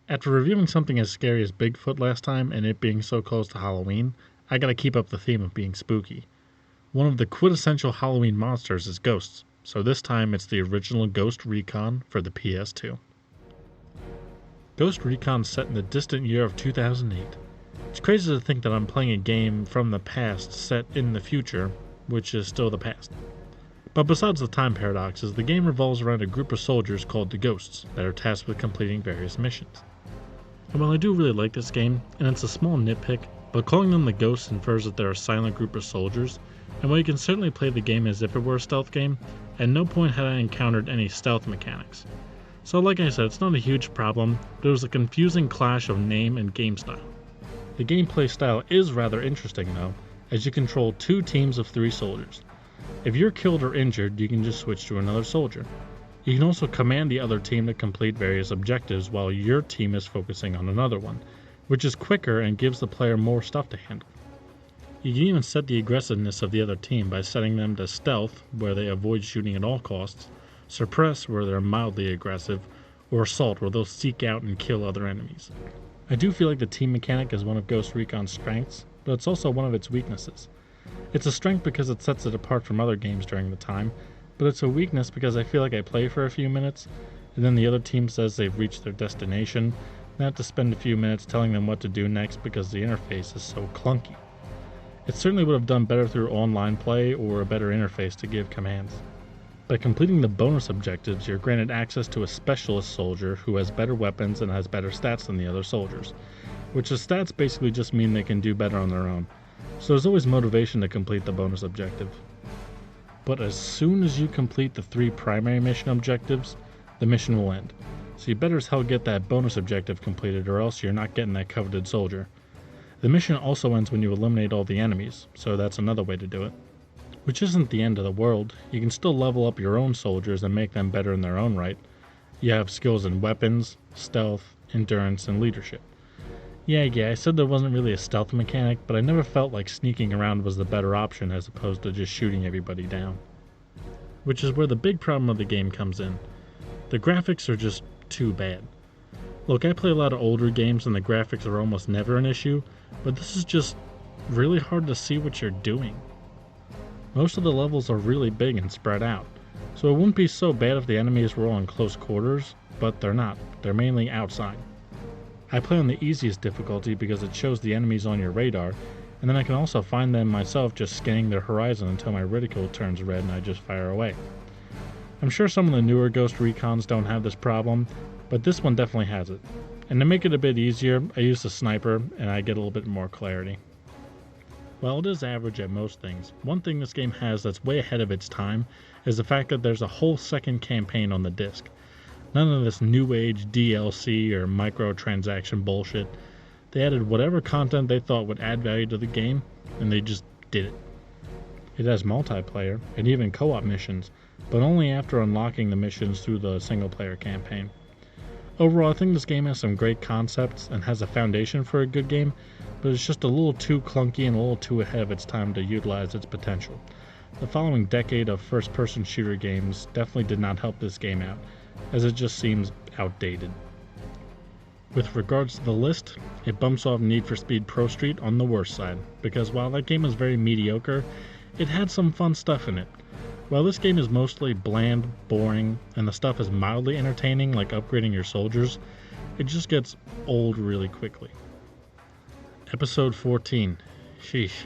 After reviewing something as scary as Bigfoot last time and it being so close to Halloween, I gotta keep up the theme of being spooky. One of the quintessential Halloween monsters is ghosts, so this time it's the original Ghost Recon for the PS2. Ghost Recon's set in the distant year of 2008. It's crazy to think that I'm playing a game from the past set in the future, which is still the past. But besides the time paradoxes, the game revolves around a group of soldiers called the Ghosts that are tasked with completing various missions. And while I do really like this game, and it's a small nitpick, but calling them the Ghosts infers that they're a silent group of soldiers, and while you can certainly play the game as if it were a stealth game, at no point had I encountered any stealth mechanics. So like I said, it's not a huge problem, but it was a confusing clash of name and game style. The gameplay style is rather interesting though, as you control two teams of 3 soldiers. If you're killed or injured, you can just switch to another soldier. You can also command the other team to complete various objectives while your team is focusing on another one, which is quicker and gives the player more stuff to handle. You can even set the aggressiveness of the other team by setting them to stealth, where they avoid shooting at all costs, suppress, where they're mildly aggressive, or assault, where they'll seek out and kill other enemies. I do feel like the team mechanic is one of Ghost Recon's strengths, but it's also one of its weaknesses. It's a strength because it sets it apart from other games during the time, but it's a weakness because I feel like I play for a few minutes, and then the other team says they've reached their destination, and I have to spend a few minutes telling them what to do next because the interface is so clunky. It certainly would have done better through online play or a better interface to give commands. By completing the bonus objectives, you're granted access to a specialist soldier who has better weapons and has better stats than the other soldiers, which the stats basically just mean they can do better on their own. So there's always motivation to complete the bonus objective. But as soon as you complete the 3 primary mission objectives, the mission will end. So you better as hell get that bonus objective completed or else you're not getting that coveted soldier. The mission also ends when you eliminate all the enemies, so that's another way to do it. Which isn't the end of the world. You can still level up your own soldiers and make them better in their own right. You have skills in weapons, stealth, endurance, and leadership. Yeah, I said there wasn't really a stealth mechanic, but I never felt like sneaking around was the better option as opposed to just shooting everybody down. Which is where the big problem of the game comes in. The graphics are just too bad. Look, I play a lot of older games and the graphics are almost never an issue, but this is just really hard to see what you're doing. Most of the levels are really big and spread out, so it wouldn't be so bad if the enemies were all in close quarters, but they're not. They're mainly outside. I play on the easiest difficulty because it shows the enemies on your radar, and then I can also find them myself just scanning their horizon until my reticle turns red and I just fire away. I'm sure some of the newer Ghost Recons don't have this problem, but this one definitely has it. And to make it a bit easier, I use the sniper and I get a little bit more clarity. While it is average at most things, one thing this game has that's way ahead of its time is the fact that there's a whole second campaign on the disc. None of this new age DLC or microtransaction bullshit. They added whatever content they thought would add value to the game, and they just did it. It has multiplayer and even co-op missions, but only after unlocking the missions through the single player campaign. Overall, I think this game has some great concepts and has a foundation for a good game, but it's just a little too clunky and a little too ahead of its time to utilize its potential. The following decade of first-person shooter games definitely did not help this game out, as it just seems outdated. With regards to the list, it bumps off Need for Speed Pro Street on the worst side, because while that game was very mediocre, it had some fun stuff in it. While this game is mostly bland, boring, and the stuff is mildly entertaining like upgrading your soldiers, it just gets old really quickly. Episode 14. Sheesh.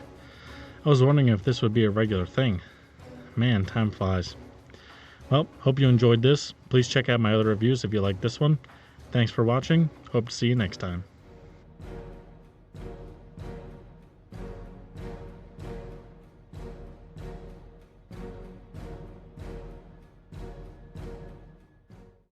I was wondering if this would be a regular thing. Man, time flies. Well, hope you enjoyed this. Please check out my other reviews if you like this one. Thanks for watching. Hope to see you next time.